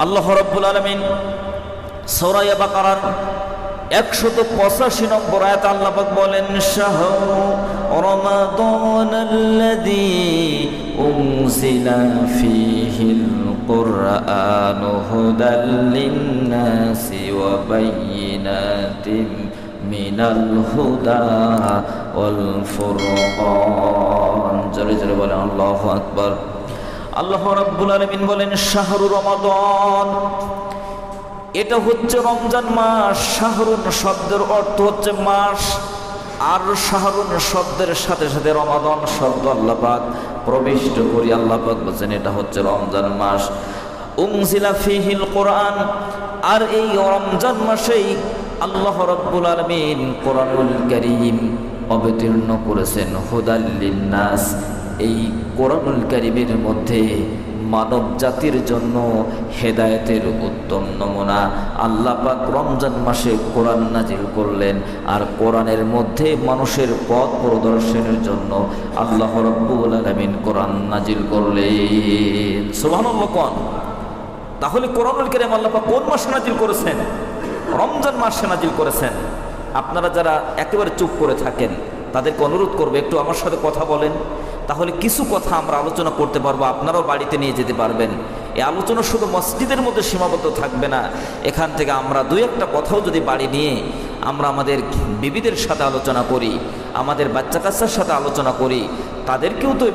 আল্লাহ রাব্বুল আলামিন সূরা বাকারার 185 নম্বর আয়াতে আল্লাহ পাক বলেন, শাহরু রমাদানাল্লাযী উনজিলা ফীহিল কুরআনু হুদাল লিন-নাসি ওয়া বায়্যিনাতিম মিনাল হুদা ওয়াল ফুরকান। জোরে জোরে বলেন আল্লাহু আকবার। আল্লাহ রাব্বুল আলামিন বলেন, শাহরু রমাদান, এটা হচ্ছে রমজান মাস। শাহরুন শব্দের অর্থ হচ্ছে মাস, আর শাহরুন শব্দের সাথে সাথে রমাদান শব্দ আল্লাহ পাক প্রবিষ্ট করি। আল্লাহ পাক বলেন এটা হচ্ছে রমজান মাস। উনজিলা ফীহিল কোরআন, আর এই রমজান মাসেই আল্লাহ রাব্বুল আলামিন কোরআনুল কারীম অবতীর্ণ করেছেন। হুদাল লিন-নাস, এই কোরআনুল কারীমের মধ্যে মানব জাতির জন্য হেদায়েতের উত্তম নমুনা আল্লাহ পাক রমজান মাসে কোরআন নাজিল করলেন। আর কোরআনের মধ্যে মানুষের পথ প্রদর্শনের জন্য আল্লাহ রাব্বুল আলামিন কোরআন নাজিল করলেন। সুবহানাল্লাহ। কোন তাহলে কোরআনুল কারীম আল্লাহ পাক কোন মাসে নাজিল করেছেন? রমজান মাসে নাজিল করেছেন। আপনারা যারা একেবারে চুপ করে থাকেন তাদেরকে অনুরোধ করবে একটু আমার সাথে কথা বলেন, তাহলে কিছু কথা আমরা আলোচনা করতে পারবো, আপনারাও বাড়িতে নিয়ে যেতে পারবেন। এই আলোচনা শুধু মসজিদের মধ্যে সীমাবদ্ধ থাকবে না, এখান থেকে আমরা দুই একটা কথাও যদি বাড়ি নিয়ে আমরা আমাদের বিবিদের সাথে আলোচনা করি, আমাদের বাচ্চা কাচ্চার সাথে আলোচনা করি, তাদেরকেও তো এ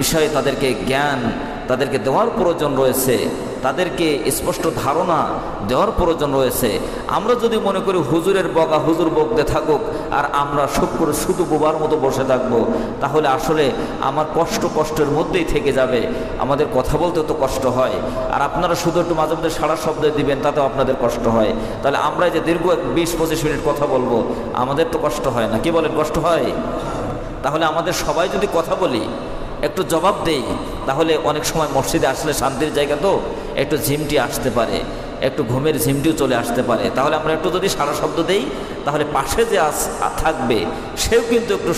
বিষয়ে তাদেরকে জ্ঞান তাদেরকে দেওয়ার প্রয়োজন রয়েছে, তাদেরকে স্পষ্ট ধারণা দেওয়ার প্রয়োজন রয়েছে। আমরা যদি মনে করি হুজুরের বকা হুজুর বকতে থাকুক আর আমরা শুধু বোবার মতো বসে থাকবো, তাহলে আসলে আমার কষ্টের মধ্যেই থেকে যাবে। আমাদের কথা বলতে তো কষ্ট হয়, আর আপনারা শুধু একটু মাঝে মধ্যে সারা শব্দ দিবেন তাতেও আপনাদের কষ্ট হয়। তাহলে আমরা যে দীর্ঘ 20-25 মিনিট কথা বলবো, আমাদের তো কষ্ট হয় না? কি বলেন, কষ্ট হয়? তাহলে আমাদের সবাই যদি কথা বলি, একটু জবাব দেই, তাহলে অনেক সময় মসজিদে আসলে শান্তির জায়গা তো একটু ঝিমটি আসতে পারে, একটু ঘুমের ঝিমটিও চলে আসতে পারে। তাহলে আমরা একটু যদি সারা শব্দ দেই, তাহলে পাশে যে থাকবে সেও কিন্তু একটু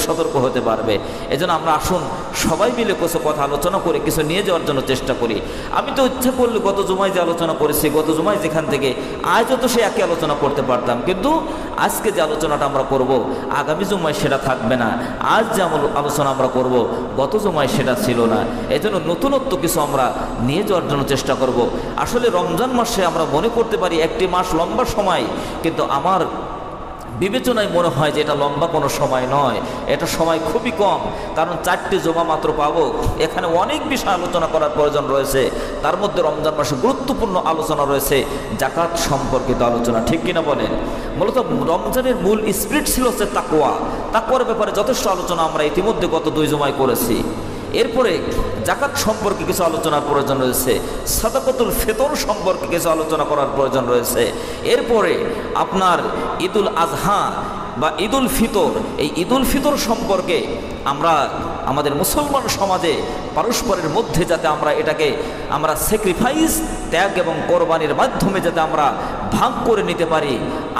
সতর্ক হতে পারবে। এজন্য আমরা আসুন সবাই মিলে কিছু কথা আলোচনা করে কিছু নিয়ে যাওয়ার জন্য চেষ্টা করি। আমি তো ইচ্ছা করলে গত জুমায় যে আলোচনা করেছি, গত জুমায় যেখান থেকে আজও তো সে একই আলোচনা করতে পারতাম, কিন্তু আজকে যে আলোচনাটা আমরা করব আগামী জুমায় সেটা থাকবে না। আজ যে আলোচনা আমরা করব গত জুমায় সেটা ছিল না। এজন্য নতুনত্ব কিছু আমরা নিয়ে যাওয়ার জন্য চেষ্টা করব। আসলে রমজান মাসে আমরা মনে করতে পারি একটি মাস লম্বা সময়, কিন্তু আমার বিবেচনায় মনে হয় যে এটা লম্বা কোনো সময় নয়, এটা সময় খুবই কম। কারণ 4টি জমা মাত্র পাবো, এখানে অনেক বিষয় আলোচনা করার প্রয়োজন রয়েছে। তার মধ্যে রমজান মাসে গুরুত্বপূর্ণ আলোচনা রয়েছে জাকাত সম্পর্কিত আলোচনা, ঠিক কিনা বলেন? মূলত রমজানের মূল স্পিরিট ছিল হচ্ছে তাকওয়ার ব্যাপারে যথেষ্ট আলোচনা আমরা ইতিমধ্যে গত 2 জমায় করেছি। এরপরে জাকাত সম্পর্কে কিছু আলোচনার প্রয়োজন রয়েছে, সাদাকাতুল ফিতর সম্পর্কে কিছু আলোচনা করার প্রয়োজন রয়েছে। এরপরে আপনার ঈদুল আজহা বা ঈদুল ফিতর, এই ঈদুল ফিতর সম্পর্কে আমরা আমাদের মুসলমান সমাজে পারস্পরের মধ্যে যাতে এটাকে আমরা স্যাক্রিফাইস, ত্যাগ এবং কোরবানির মাধ্যমে যাতে আমরা ভাগ করে নিতে পারি।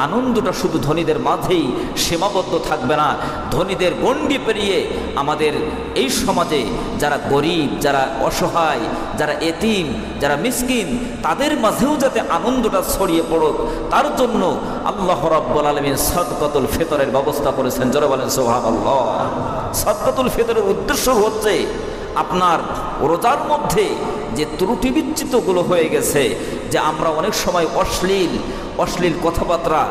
আনন্দটা শুধু ধনীদের মাঝেই সীমাবদ্ধ থাকবে না, ধনীদের গণ্ডি পেরিয়ে আমাদের এই সমাজে যারা গরিব, যারা অসহায়, যারা এতিম, যারা মিসকিন, তাদের মাঝেও যাতে আনন্দটা ছড়িয়ে পড়ুক, তার জন্য আল্লাহ রাব্বুল আলামিন সাদকাতুল ফিতরের ব্যবস্থা করেছেন। জোরে বলেন সুবহানাল্লাহ। সাদকাতুল ফিতরের উদ্দেশ্য হচ্ছে আপনার রোজার মধ্যে যে ত্রুটি বিচ্যুতগুলো হয়ে গেছে, যে আমরা অনেক সময় অশ্লীল কথাবার্তা,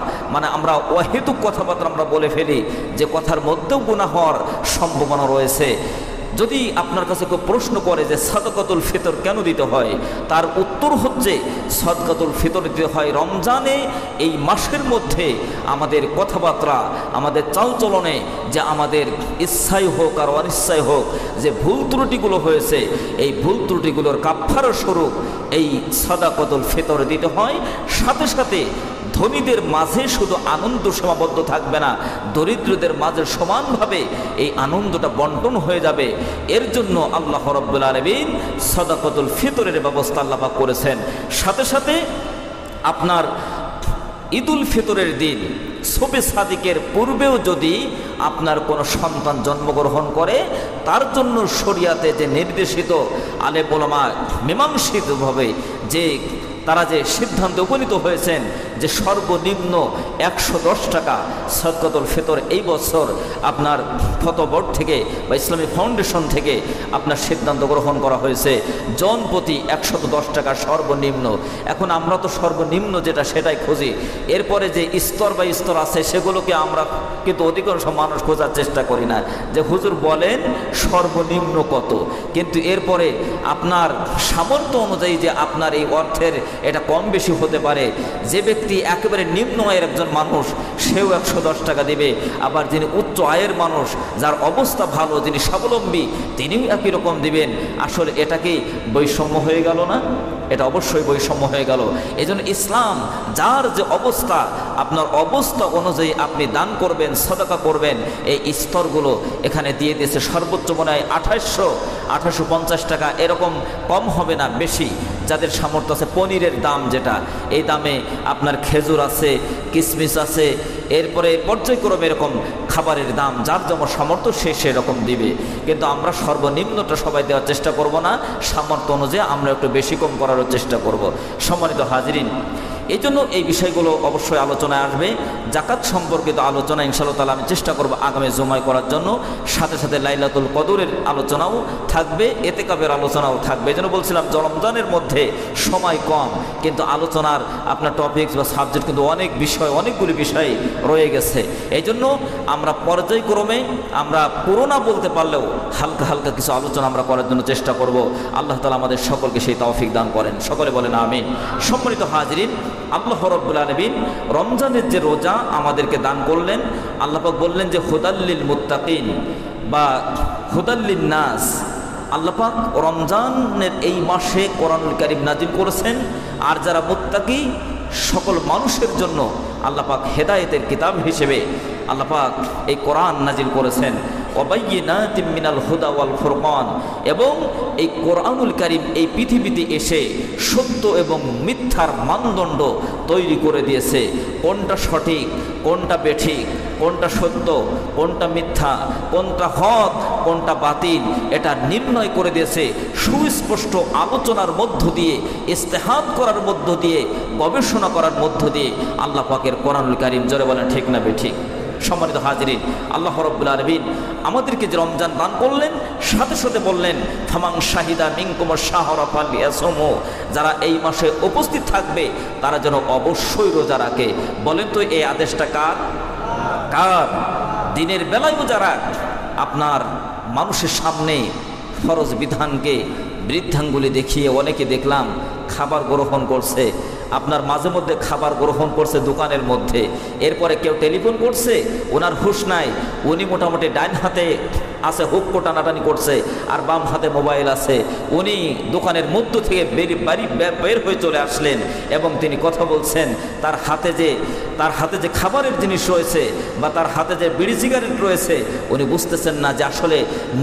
আমরা অহেতুক কথাবার্তা আমরা বলে ফেলি, যে কথার মধ্যেও গুনাহ হওয়ার সম্ভাবনা রয়েছে। যদি আপনার কাছে কেউ প্রশ্ন করে যে সাদকাতুল ফিতর কেন দিতে হয়, তার উত্তর হচ্ছে সাদকাতুল ফিতর দিতে হয় রমজানে, এই মাসের মধ্যে আমাদের কথাবার্তা, আমাদের চালচলনে, যে আমাদের ইচ্ছাই হোক আর অনিচ্ছাই হোক যে ভুল ত্রুটিগুলো হয়েছে, এই ভুল ত্রুটিগুলোর কাফারা স্বরূপ এই সাদকাতুল ফিতর দিতে হয়। সাথে সাথে ধনীদের মাঝে শুধু আনন্দ সীমাবদ্ধ থাকবে না, দরিদ্রদের মাঝে সমানভাবে এই আনন্দটা বন্টন হয়ে যাবে। এর জন্য আল্লাহ রাব্বুল আলামিন সাদাকাতুল ফিতরের ব্যবস্থা আল্লাহ পাক করেছেন। সাথে সাথে আপনার ঈদুল ফিতরের দিন শবে সাদিকের পূর্বেও যদি আপনার কোনো সন্তান জন্মগ্রহণ করে, তার জন্য শরিয়াতে যে নির্দেশিত আলেম ওলামা মীমাংসিতভাবে যে তারা যে সিদ্ধান্তে উপনীত হয়েছেন যে সর্বনিম্ন 110 টাকা সদকাতুল ফিতর এই বছর আপনার ফতোয়া বোর্ড থেকে বা ইসলামী ফাউন্ডেশন থেকে আপনার সিদ্ধান্ত গ্রহণ করা হয়েছে, জন প্রতি 110 টাকা সর্বনিম্ন। এখন আমরা তো সর্বনিম্ন যেটা সেটাই খুঁজি, এরপরে যে স্তর বা স্তর আছে সেগুলোকে আমরা কিন্তু অধিকাংশ মানুষ খোঁজার চেষ্টা করি না যে হুজুর বলেন সর্বনিম্ন কত, কিন্তু এরপরে আপনার সামর্থ্য অনুযায়ী যে আপনার এই অর্থের এটা কম বেশি হতে পারে। যে ব্যক্তি একেবারে নিম্ন আয়ের একজন মানুষ সেও 110 টাকা দেবে, আবার যিনি উচ্চ আয়ের মানুষ যার অবস্থা ভালো যিনি স্বাবলম্বী তিনিও একই রকম দিবেন। আসলে এটা কি বৈষম্য হয়ে গেল না? এটা অবশ্যই বৈষম্য হয়ে গেল। এই জন্য ইসলাম যার যে অবস্থা আপনার অবস্থা অনুযায়ী আপনি দান করবেন, সদকা করবেন, এই স্তরগুলো এখানে দিয়ে দিয়েছে। সর্বোচ্চ মনে হয় 2850 টাকা, এরকম কম হবে না, বেশি যাদের সামর্থ্য আছে। পনিরের দাম যেটা, এই দামে আপনার খেজুর আছে, কিশমিশ আছে, এরপরে পর্যায়ক্রমে এরকম খাবারের দাম যার যেমন সামর্থ্য সে সেরকম দিবে। কিন্তু আমরা সর্বনিম্নটা সবাই দেওয়ার চেষ্টা করব না, সামর্থ্য অনুযায়ী আমরা একটু বেশি কম করারও চেষ্টা করব। সম্মানিত হাজিরিন, এই জন্য এই বিষয়গুলো অবশ্যই আলোচনায় আসবে। জাকাত সম্পর্কিত আলোচনা ইনশাআল্লাহ তাআলা আমি চেষ্টা করব আগামী জুমায় করার জন্য। সাথে সাথে লাইলাতুল কদরের আলোচনাও থাকবে, এতেকাবের আলোচনাও থাকবে। এই জন্য বলছিলাম রমজানের মধ্যে সময় কম, কিন্তু আলোচনার আপনার টপিকস বা সাবজেক্ট কিন্তু অনেক বিষয়, অনেকগুলি বিষয় রয়ে গেছে। এই জন্য আমরা পর্যায়ক্রমে আমরা পুরো না বলতে পারলেও হালকা হালকা কিছু আলোচনা আমরা করার জন্য চেষ্টা করব। আল্লাহ তাআলা আমাদের সকলকে সেই তৌফিক দান করেন, সকলে বলেন আমিন। সম্মানিত হাজিরিন, আল্লাহ রাব্বুল আলামিন রমজানের যে রোজা আমাদেরকে দান করলেন, আল্লাহ পাক বললেন যে হুদাল্লিল মুত্তাকিন বা হুদাল্লিন নাস। আল্লাহ পাক রমজানের এই মাসে কোরআনুল কারীম নাজিল করেছেন, আর যারা মুত্তাকি সকল মানুষের জন্য আল্লাহ পাক হেদায়েতের কিতাব হিসেবে আল্লাহ পাক এই কোরআন নাজিল করেছেন। ওয়াবাইয়িনাতিম মিনাল হুদা ওয়াল ফুরকান, এবং এই কোরআনুল কারীম এই পৃথিবীতে এসে সত্য এবং মিথ্যার মানদণ্ড তৈরি করে দিয়েছে। কোনটা সঠিক, কোনটা বেঠিক, কোনটা সত্য, কোনটা মিথ্যা, কোনটা হক, কোনটা বাতিল, এটা নির্ণয় করে দিয়েছে। সুস্পষ্ট আলোচনার মধ্য দিয়ে, ইস্তেহাদ করার মধ্য দিয়ে, গবেষণা করার মধ্য দিয়ে আল্লাহ পাকের কোরআনুল কারীম, জোরে বলেন ঠিক না বেঠিক? সম্মানিত হাজিরিন, আল্লাহ রাব্বুল আলামিন আমাদেরকে যে রমজান দান করলেন, সাথে সাথে বললেন ফামান শাহিদা মিনকুমুশ শাহরা ফালইয়াসুমু, যারা এই মাসে উপস্থিত থাকবে তারা যেন অবশ্যই রোজা রাখে। বলেন তো এই আদেশটা কার? কার? দিনের বেলায়ও যারা আপনার মানুষের সামনে ফরজ বিধানকে বৃদ্ধাঙ্গুলি দেখিয়ে অনেকে দেখলাম খাবার গ্রহণ করছে, আপনার মাঝে মধ্যে খাবার গ্রহণ করছে দোকানের মধ্যে, এরপরে কেউ টেলিফোন করছে, ওনার হুঁশ নাই, উনি মোটামুটি ডাইন হাতে আছে হুক্কো টানাটানি করছে আর বাম হাতে মোবাইল আছে, উনি দোকানের মধ্য থেকে বের হয়ে চলে আসলেন এবং তিনি কথা বলছেন। তার হাতে যে খাবারের জিনিস রয়েছে বা তার হাতে যে বিড়ি সিগারেট রয়েছে, উনি বুঝতেছেন না যে আসলে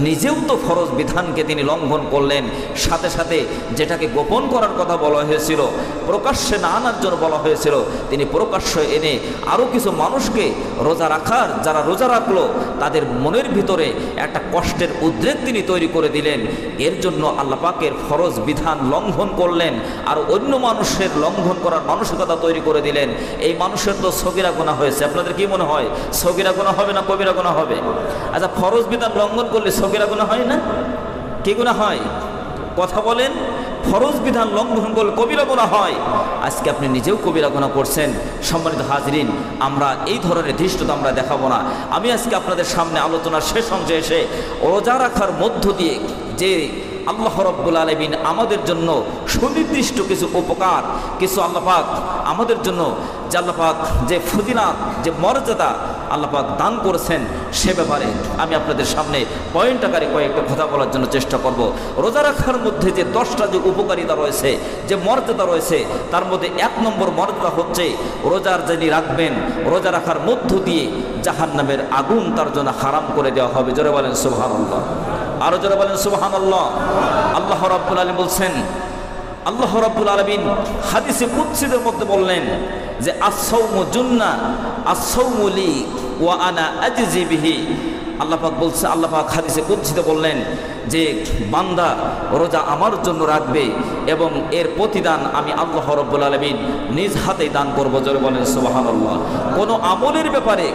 নিজেও তো ফরজ বিধানকে তিনি লঙ্ঘন করলেন। সাথে সাথে যেটাকে গোপন করার কথা বলা হয়েছিল, প্রকাশ্যে না আনার জন্য বলা হয়েছিল, তিনি প্রকাশ্যে এনে আরও কিছু মানুষকে রোজা রাখার, যারা রোজা রাখলো তাদের মনের ভিতরে একটা কষ্টের উদ্রেক তিনি তৈরি করে দিলেন। এর জন্য আল্লাহ পাকের ফরজ বিধান লঙ্ঘন করলেন আর অন্য মানুষের লঙ্ঘন করার মানসিকতা তৈরি করে দিলেন। এই মানুষের তো সগীরা গুনাহ হয়েছে। আপনাদের কি মনে হয় সগীরা গুনাহ হবে না কবিরা গুনাহ হবে? আচ্ছা, ফরজ বিধান লঙ্ঘন করলে সগীরা গুনাহ হয় না? কি গুনাহ হয়? কথা বলেন। ফরজ বিধান লঙ্ঘন করলে কবিরা গুনাহ হয়। আজকে আপনি নিজেও কবিরা গুনাহ করছেন। সম্মানিত হাজিরিন, আমরা এই ধরনের ধৃষ্টতা আমরা দেখাবো না। আমি আজকে আপনাদের সামনে আলোচনার শেষ অংশে এসে রোজা রাখার মধ্য দিয়ে যে আল্লাহ রাব্বুল আলামিন আমাদের জন্য সুনির্দিষ্ট কিছু উপকার, কিছু আল্লাহ পাক আমাদের জন্য যে আল্লাহ পাক যে ফজিলত, যে মর্যাদা আল্লাহ পাক দান করেছেন, সে ব্যাপারে আমি আপনাদের সামনে পয়েন্ট আকারে কয়েকটা কথা বলার জন্য চেষ্টা করব। রোজা রাখার মধ্যে যে 10টা যে উপকারিতা রয়েছে, যে মর্যাদা রয়েছে, তার মধ্যে 1 নম্বর মর্যাদা হচ্ছে রোজার যিনি রাখবেন, রোজা রাখার মধ্য দিয়ে জাহান্নামের আগুন তার জন্য হারাম করে দেওয়া হবে। জোরে বলেন সুবহানাল্লাহ। আরো জোরে বলেন সুবহানাল্লাহ। আল্লাহ রাব্বুল আলামিন বলছেন আল্লাহ রাব্বুল আলামিন হাদিসে কুদসিদের মধ্যে বললেন যে আস-সাওমু জুন্নাহ, আস-সাওমু লি ওয়া আনা আজজি বিহি। আল্লাহ পাক বলছে, আল্লাহ পাক হাদিসে কুদসিতে বললেন যে বান্দা রোজা আমার জন্য রাখবে এবং এর প্রতিদান আমি আল্লাহ রাব্বুল আলামিন নিজ হাতেই দান করব। জোরে বলেন সুবহানাল্লাহ। কোনো আমলের ব্যাপারে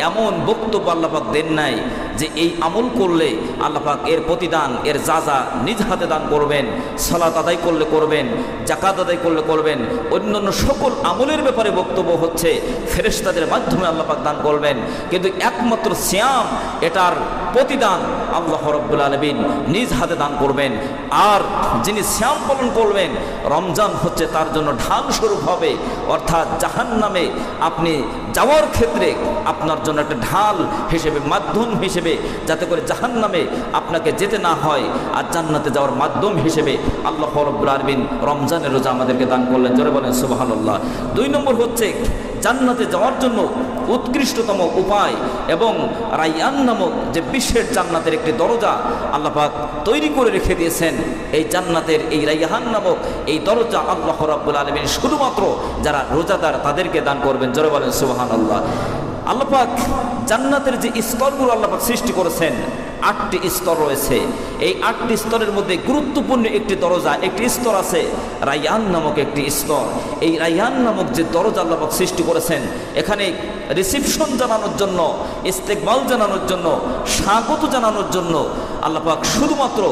এমন বক্তব্য আল্লাহ পাক দেন নাই যে এই আমল করলে আল্লাহ পাক এর প্রতিদান, এর যাজা নিজ হাতে দান করবেন। সালাত আদায় করলে করবেন, যাকাত আদায় করলে করবেন। অন্যান্য সকল আমলের ব্যাপারে বক্তব্য হচ্ছে ফেরেশতাদের মাধ্যমে আল্লাহ পাক দান করবেন, কিন্তু একমাত্র সিয়াম এটার প্রতিদান আল্লাহ রাব্বুল আলামিন নিজ হাতে দান করবেন। আর যিনি সিয়াম পালন করবেন, রমজান হচ্ছে তার জন্য ঢাল স্বরূপ হবে, অর্থাৎ জাহান্নামে আপনি যাওয়ার ক্ষেত্রে আপনার জন্য একটা ঢাল হিসেবে, মাধ্যম হিসেবে, যাতে করে জাহান্নামে আপনাকে যেতে না হয়, আর জান্নাতে যাওয়ার মাধ্যম হিসেবে আল্লাহ রাব্বুল আলামিন রমজানের রোজা আমাদেরকে দান করলেন। জোরে বলেন সুবহানাল্লাহ। 2 নম্বর হচ্ছে জান্নাতে যাওয়ার জন্য উৎকৃষ্টতম উপায় এবং রাইয়ান নামক যে বিশ্বের জান্নাতের একটি দরজা আল্লাহ পাক তৈরি করে রেখে দিয়েছেন। এই জান্নাতের এই রাইয়ান নামক এই দরজা আল্লাহ রাব্বুল আলামিন শুধুমাত্র যারা রোজাদার তাদেরকে দান করবেন। জোরে বলেন সুবহানাল্লাহ। আল্লাহ পাক জান্নাতের যে স্তরগুলো আল্লাহ পাক সৃষ্টি করেছেন, 8টি স্তর রয়েছে। এই 8টি স্তরের মধ্যে গুরুত্বপূর্ণ একটি দরজা, একটি স্তর আছে রাইয়ান নামক একটি স্তর। এই রাইয়ান নামক যে দরজা আল্লাহ পাক সৃষ্টি করেছেন, এখানে রিসিপশন জানানোর জন্য, ইস্তেকবাল জানানোর জন্য, স্বাগত জানানোর জন্য আল্লাহ পাক শুধুমাত্র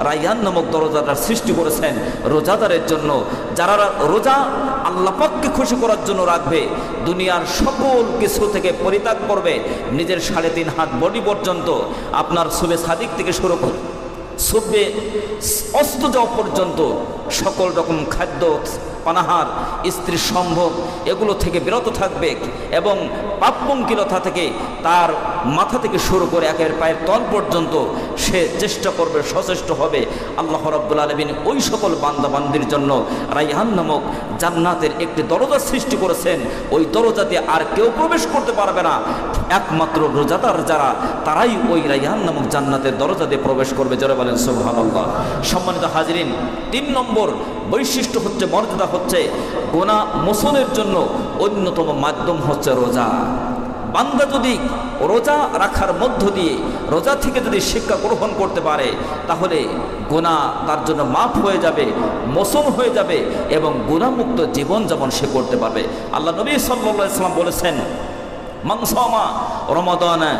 রাইয়ান নামক দরজাটা সৃষ্টি করেছেন রোজাদারের জন্য। যারা রোজা আল্লাহ পাককে খুশি করার জন্য রাখবে, দুনিয়ার সকল কিছু থেকে পরিত্যাগ করবে, নিজের 3.5 হাত বডি পর্যন্ত, আপনার সুবে সাদিক থেকে শুরু করে সুবে অস্ত যাওয়া পর্যন্ত সকল রকম খাদ্য, পানাহার, স্ত্রীর সম্ভোগ এগুলো থেকে বিরত থাকবে এবং পাপপঙ্কিলতা থেকে তার মাথা থেকে শুরু করে একের পায়ের তল পর্যন্ত সে চেষ্টা করবে, সচেষ্ট হবে। আল্লাহ রাব্বুল আলামিন ওই সকল বান্দাবান্দির জন্য রাইয়ান নামক জান্নাতের একটি দরজা সৃষ্টি করেছেন। ওই দরজা দিয়ে আর কেউ প্রবেশ করতে পারবে না, একমাত্র রোজাদার যারা তারাই ওই রাইয়ান নামক জান্নাতের দরজা দিয়ে প্রবেশ করবে। জোরে বলেন সুবহানাল্লাহ। সম্মানিত হাজিরিন, 3 নম্বর বৈশিষ্ট্য হচ্ছে, মর্যাদা হচ্ছে, গুনাহ মোচনের জন্য অন্যতম মাধ্যম হচ্ছে রোজা। বান্দা যদি রোজা রাখার মধ্য দিয়ে, রোজা থেকে যদি শিক্ষা গ্রহণ করতে পারে, তাহলে গুনাহ তার জন্য মাফ হয়ে যাবে, মোচন হয়ে যাবে এবং গুনাহমুক্ত জীবনযাপন সে করতে পারবে। আল্লাহ নবী সাল্লাল্লাহু আলাইহি ওয়াসাল্লাম বলেছেন, মান সামা রমাদানা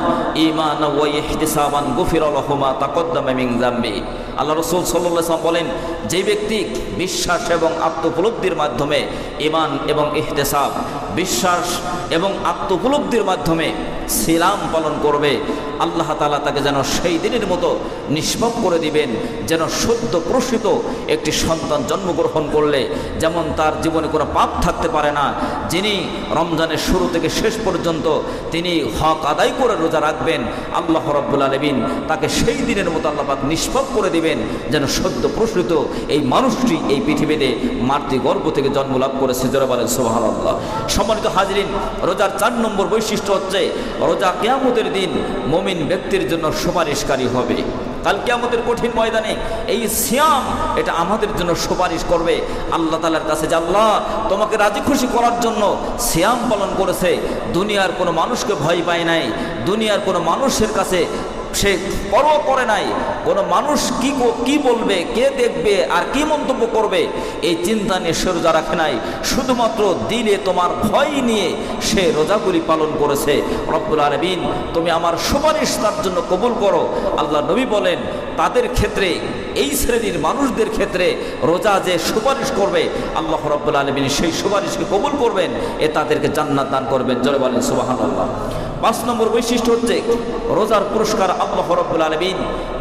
ঈমানান ওয়া ইহতিসাবান গুফিরা লাহু মা তাকদ্দামা মিন যামবি। আল্লাহ রাসূল সাল্লাল্লাহু আলাইহি ওয়াসাল্লাম বলেন, যে ব্যক্তি বিশ্বাস এবং আত্মোপলব্ধির মাধ্যমে, ঈমান এবং ইহতিসাব, বিশ্বাস এবং আত্মোপলব্ধির মাধ্যমে সিয়াম পালন করবে, আল্লাহ তাআলা তাকে যেন সেই দিনের মতো নিষ্পাপ করে দিবেন, যেন সদ্য প্রসূত একটি সন্তান জন্মগ্রহণ করলে যেমন তার জীবনে কোনো পাপ থাকতে পারে না, যিনি রমজানের শুরু থেকে শেষ পর্যন্ত তিনি হক আদায় করে রোজা রাখবেন, আল্লাহ রাব্বুল আলামিন তাকে সেই দিনের মতো আল্লাহ পাক নিষ্পাপ করে দিবেন, যেন সদ্য প্রসূত এই মানুষটি এই পৃথিবীতে মাতৃগর্ভ থেকে জন্ম লাভ করেছে। জোরে বলেন সুবহানাল্লাহ। সম্মানিত হাজিরিন, রোজার 4 নম্বর বৈশিষ্ট্য হচ্ছে, রোজা কিয়ামতের দিন মুমিন ব্যক্তির জন্য সুপারিশকারী হবে। কাল কিয়ামতের কঠিন ময়দানে এই সিয়াম এটা আমাদের জন্য সুপারিশ করবে আল্লাহ তাআলার কাছে, যে আল্লাহ তোমাকে রাজি খুশি করার জন্য সিয়াম পালন করেছে, দুনিয়ার কোনো মানুষকে ভয় পায় নাই, দুনিয়ার কোনো মানুষের কাছে সে পরোয়া করে নাই, কোনো মানুষ কি বলবে, কে দেখবে আর কি মন্তব্য করবে এই চিন্তা নিয়ে সে রোজা রাখে নাই, শুধুমাত্র দিলে তোমার ভয় নিয়ে সে রোজাগুলি পালন করেছে। রব্বুল আলামিন তুমি আমার সুপারিশ তার জন্য কবুল করো। আল্লাহ নবী বলেন, তাদের ক্ষেত্রে, এই শ্রেণীর মানুষদের ক্ষেত্রে রোজা যে সুপারিশ করবে, আল্লাহ রাব্বুল আলামিন সেই সুপারিশকে কবুল করবেন, এ তাদেরকে জান্নাত দান করবেন। জোরে বলেন সুবহানাল্লাহ। 5 নম্বর বৈশিষ্ট্য হচ্ছে, রোজার পুরস্কার আল্লাহ রাব্বুল আলামিন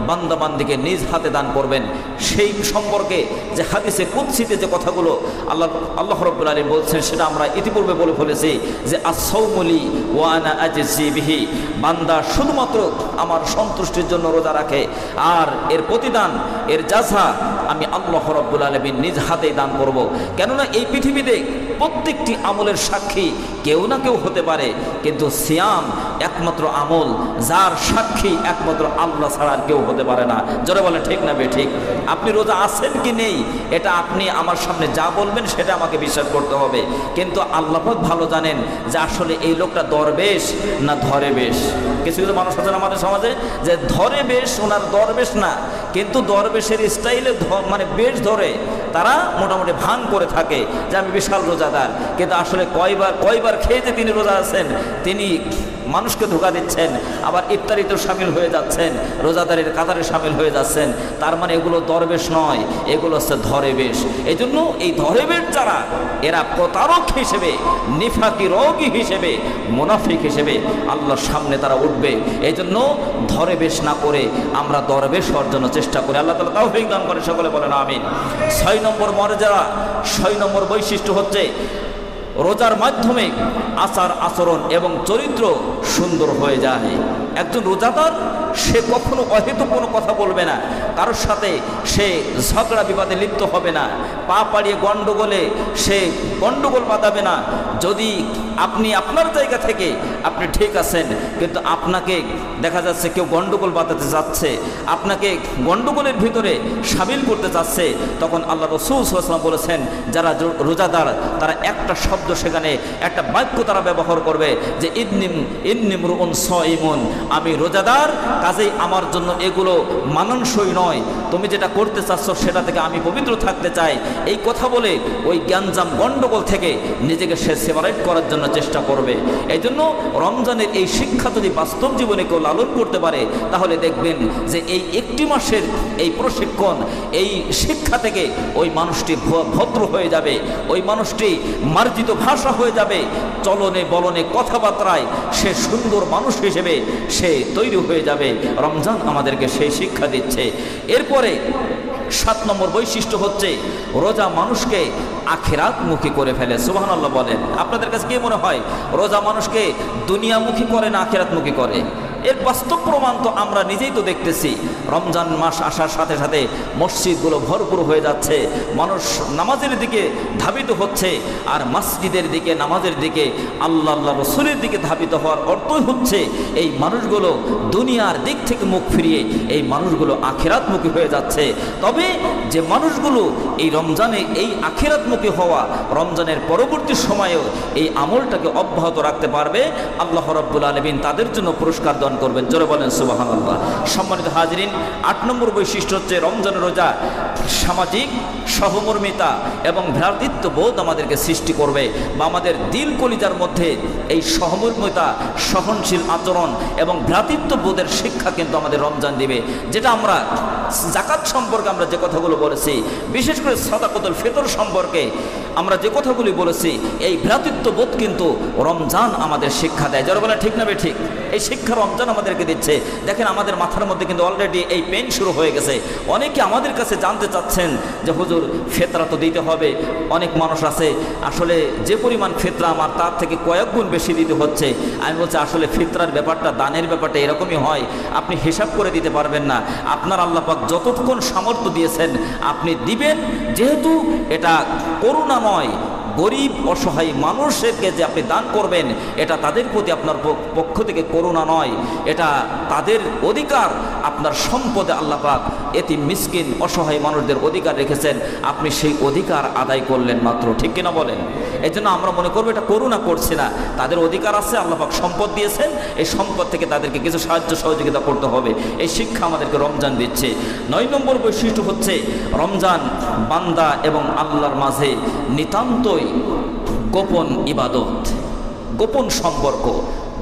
বান্দা বান্দিকে নিজ হাতে দান করবেন। সেই সম্পর্কে যে হাদিসে কুদসিতে যে কথাগুলো আল্লাহ রাব্বুল আলামিন বলছেন, সেটা আমরা ইতিপূর্বে বলে ফেলেছি যে আস-সাওমু লি ওয়া আনা আজজি বিহি। বান্দা শুধুমাত্র আমার সন্তুষ্টির জন্য রোজা রাখে, আর এর প্রতিদান, এর যাজা আমি আল্লাহ রাব্বুল আলামিন নিজ হাতেই দান করব। কেননা এই পৃথিবীতে প্রত্যেকটি আমলের সাক্ষী কেউ না কেউ হতে পারে, কিন্তু সিয়াম একমাত্র আমল, যার সাক্ষী একমাত্র আল্লাহ ছাড়া আর কেউ হতে পারে না। জোরে বলেন ঠিক না বেঠিক? আপনি রোজা আছেন কি নেই এটা আপনি আমার সামনে যা বলবেন সেটা আমাকে বিশ্বাস করতে হবে, কিন্তু আল্লাহ পাক ভালো জানেন যে আসলে এই লোকটা দরবেশ না ধরে বেশ। কিছু কিছু মানুষ আছেন আমাদের সমাজে যে ধরে বেশ, ওনার দরবেশ না, কিন্তু দরবেশের স্টাইলে মানে বেশ ধরে তারা মোটামুটি ভান করে থাকে যে আমি বিশাল রোজাদার, কিন্তু আসলে কয়বার খেয়ে যে তিনি রোজা আছেন, তিনি মানুষকে ধোঁকা দিচ্ছেন, আবার ইফতারিতেও সামিল হয়ে যাচ্ছেন, রোজাদারের কাতারে সামিল হয়ে যাচ্ছেন। তার মানে এগুলো দরবেশ নয়, এগুলো হচ্ছে ধরেবেশ। এই জন্য এই ধরেবেশ যারা, এরা প্রতারক হিসেবে, নিফাকি রোগী হিসেবে, মুনাফিক হিসেবে আল্লাহর সামনে তারা উঠবে। এই জন্য ধরেবেশ না করে আমরা দরবেশ হওয়ার জন্য চেষ্টা করি। আল্লাহ তাআলা তৌফিক দান করে, সকলে বলেন আমিন। 6 নম্বর মর্যাদা, 6 নম্বর বৈশিষ্ট্য হচ্ছে রোজার মাধ্যমে আচার আচরণ এবং চরিত্র সুন্দর হয়ে যায়। একজন রোজাদার সে কখনো অহেতুক কোনো কথা বলবে না, কারোর সাথে সে ঝগড়া বিবাদে লিপ্ত হবে না, পা পাড়িয়ে গণ্ডগোলে সে গণ্ডগোল বাঁধাবে না। যদি আপনি আপনার জায়গা থেকে আপনি ঠিক আছেন, কিন্তু আপনাকে দেখা যাচ্ছে কেউ গণ্ডগোল বাঁধাতে যাচ্ছে, আপনাকে গণ্ডগোলের ভিতরে সামিল করতে চাচ্ছে, তখন আল্লাহ রাসূল সাল্লাল্লাহু আলাইহি ওয়াসাল্লাম বলেছেন যারা রোজাদার তারা একটা শব্দ, সেখানে একটা বাক্য তারা ব্যবহার করবে যে ইন্নিমরুন সাইমুন, আমি রোজাদার, কাজেই আমার জন্য এগুলো মানানসই নয়, তুমি যেটা করতে চাচ্ছ সেটা থেকে আমি পবিত্র থাকতে চাই। এই কথা বলে ওই গ্যাঞ্জাম গণ্ডগোল থেকে নিজেকে সে সেপারেট করার জন্য চেষ্টা করবে। এই জন্য রমজানের এই শিক্ষা যদি বাস্তব জীবনে কেউ লালন করতে পারে, তাহলে দেখবেন যে এই একটি মাসের এই প্রশিক্ষণ, এই শিক্ষা থেকে ওই মানুষটি ভদ্র হয়ে যাবে, ওই মানুষটি মার্জিত ভাষা হয়ে যাবে, চলনে বলনে কথাবার্তায় সে সুন্দর মানুষ হিসেবে সে তৈরি হয়ে যাবে। রমজান আমাদেরকে সেই শিক্ষা দিচ্ছে। এরপরে 7 নম্বর বৈশিষ্ট্য হচ্ছে রোজা মানুষকে আখিরাতমুখী করে ফেলে। সুবহানাল্লাহ বলেন। আপনাদের কাছে কি মনে হয় রোজা মানুষকে দুনিয়ামুখী করে না আখিরাতমুখী করে? এর বাস্তব প্রমাণ তো আমরা নিজেই তো দেখতেছি। রমজান মাস আসার সাথে সাথে মসজিদগুলো ভরপুর হয়ে যাচ্ছে, মানুষ নামাজের দিকে ধাবিত হচ্ছে, আর মসজিদের দিকে, নামাজের দিকে, আল্লাহ রাসূলের দিকে ধাবিত হওয়ার অর্থই হচ্ছে এই মানুষগুলো দুনিয়ার দিক থেকে মুখ ফিরিয়ে এই মানুষগুলো আখিরাতমুখী হয়ে যাচ্ছে। তবে যে মানুষগুলো এই রমজানে এই আখিরাতমুখী হওয়া, রমজানের পরবর্তী সময়েও এই আমলটাকে অব্যাহত রাখতে পারবে, আল্লাহ রাব্বুল আলামিন তাদের জন্য পুরস্কার দান করবেন। জোরে বলেন সুবহানাল্লাহ। সম্মানিত হাজিরিন, 8 নম্বর বৈশিষ্ট্য হচ্ছে রমজান রোজা সামাজিক সহমর্মিতা এবং ভ্রাতৃত্ববোধ আমাদেরকে সৃষ্টি করবে, বা আমাদের দিল কলিজার মধ্যে এই সহমর্মিতা, সহনশীল আচরণ এবং ভ্রাতৃত্ববোধের শিক্ষা কিন্তু আমাদের রমজান দিবে। যেটা আমরা যাকাত সম্পর্কে আমরা যে কথাগুলো বলেছি, বিশেষ করে সাদাকাতুল ফিতর সম্পর্কে আমরা যে কথাগুলি বলেছি, এই ভ্রাতৃত্ববোধ কিন্তু রমজান আমাদের শিক্ষা দেয়। যারা বলে ঠিক না বে ঠিক, এই শিক্ষা রমজান আমাদেরকে দিচ্ছে। দেখেন আমাদের মাথার মধ্যে কিন্তু অলরেডি এই পেন শুরু হয়ে গেছে। অনেকে আমাদের কাছে জানতে চাচ্ছেন যে হুজুর ফিতরা তো দিতে হবে। অনেক মানুষ আছে আসলে যে পরিমাণ ফিতরা আমার তার থেকে কয়েক গুণ বেশি দিতে হচ্ছে। আমি বলছি আসলে ফিতরার ব্যাপারটা, দানের ব্যাপারটা এরকমই হয়, আপনি হিসাব করে দিতে পারবেন না। আপনার আল্লাহ পাক যতটুকুন সামর্থ্য দিয়েছেন আপনি দিবেন, যেহেতু এটা করুণা নয়, গরিব অসহায় মানুষকে যে আপনি দান করবেন, এটা তাদের প্রতি আপনার পক্ষ থেকে করুণা নয়, এটা তাদের অধিকার। আপনার সম্পদে আল্লাহ পাক এতিম মিসকিন অসহায় মানুষদের অধিকার রেখেছেন, আপনি সেই অধিকার আদায় করলেন মাত্র। ঠিক কিনা বলেন? এই জন্য আমরা মনে করবো এটা করুণা করছি না, তাদের অধিকার আছে, আল্লাহ পাক সম্পদ দিয়েছেন, এই সম্পদ থেকে তাদেরকে কিছু সাহায্য সহযোগিতা করতে হবে। এই শিক্ষা আমাদেরকে রমজান দিচ্ছে। 9 নম্বর বৈশিষ্ট্য হচ্ছে রমজান বান্দা এবং আল্লাহর মাঝে নিতান্তই গোপন ইবাদত, গোপন সম্পর্ক।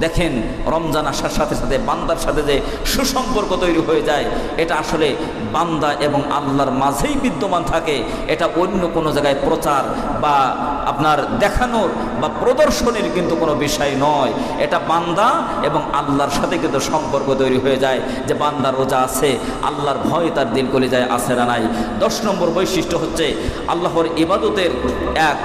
দেখেন রমজান আসার সাথে সাথে বান্দার সাথে যে সুসম্পর্ক তৈরি হয়ে যায়, এটা আসলে বান্দা এবং আল্লাহর মাঝেই বিদ্যমান থাকে। এটা অন্য কোনো জায়গায় প্রচার বা আপনার দেখানোর বা প্রদর্শনের কিন্তু কোনো বিষয় নয়। এটা বান্দা এবং আল্লাহর সাথে কিন্তু সম্পর্ক তৈরি হয়ে যায় যে বান্দা রোজা আছে, আল্লাহর ভয় তার দিল কলিজায় আছে না নাই। 10 নম্বর বৈশিষ্ট্য হচ্ছে আল্লাহর ইবাদতের এক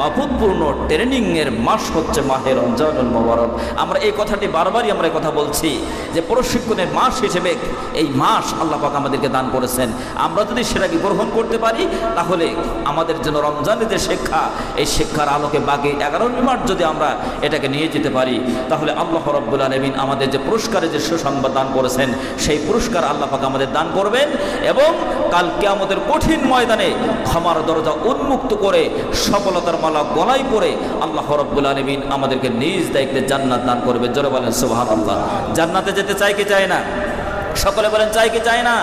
অভূতপূর্ণ ট্রেনিংয়ের মাস হচ্ছে মাহে রমজানুল মুবারক। আমরা এই কথাটি বারবারই আমরা এই কথা বলছি যে প্রশিক্ষণের মাস হিসেবে এই মাস আল্লাহ পাক আমাদেরকে দান করেছেন। আমরা যদি সেটাকে গ্রহণ করতে পারি তাহলে আমাদের জন্য রমজানের যে শিক্ষা, এই শিক্ষার আলোকে বাকি 11 মাস যদি আমরা এটাকে নিয়ে যেতে পারি তাহলে আল্লাহ রাব্বুল আলামিন আমাদের যে পুরস্কারের যে সুসংবাদ দান করেছেন সেই পুরস্কার আল্লাহ পাক আমাদের দান করবেন এবং কাল কিয়ামতের কঠিন ময়দানে ক্ষমার দরজা উন্মুক্ত করে সফলতার মালা গলায় পরে আল্লাহ রাব্বুল আলামিন আমাদেরকে নিজ দায়িত্বে জান্নাত দান করবে। জোরে বলেন সুবহানাল্লাহ। জান্নাতে যেতে চাই কি চায় না? সকলে বলেন চাই কি চায় না?